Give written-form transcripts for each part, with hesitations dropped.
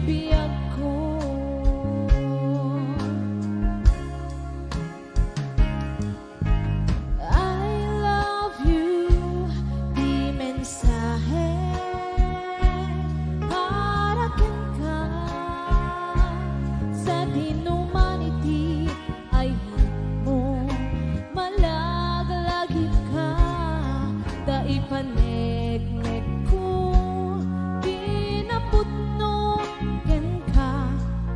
biyag ko. I love you, di mensahe para kin ka sa dinumanity. Ayan mo malagalagip ka, daipanek-nek ko pinaputno ken ka,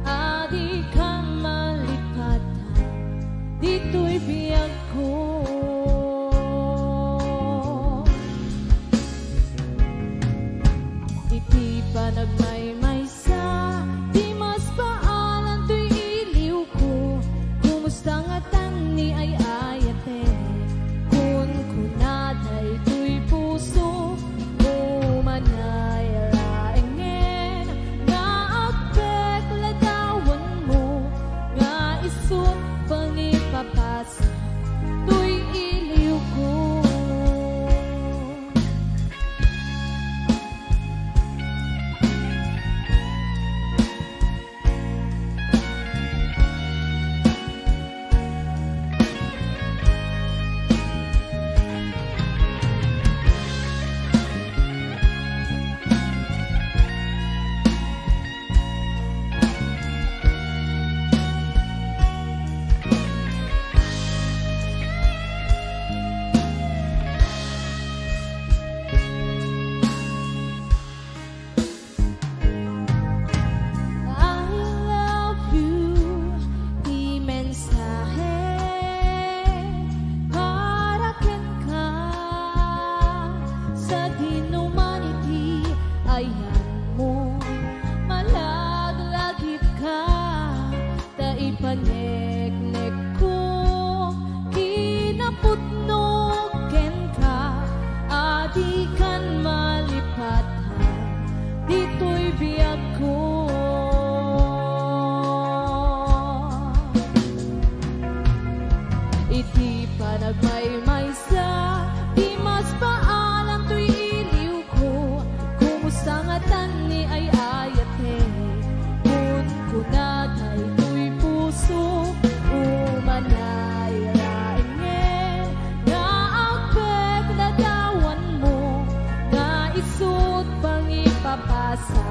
adi ka malipatan, dito'y biyag ko. Iti pa nagmaymaysa, di mas paalan to'y iliw ko. Kumusta nga tani ay ayate, kun kunaday to'y puso. Umanay laengen, nga agpek ladawan mo, nga isut pangipapasa, to'y iliw ko. Ayan mo malaglagip ka, daipanek-nek ko kinaputnog ken ka, adi kan malipatan, dito'y biyag ko. Iti pa nagmaymaysa, di mas paalam to'y iliw ko. Kumusta nga tani ay ayate, kun kunaday to'y puso. Umanay laengen, nga agpek ladawan mo, nga isut pangipapasa,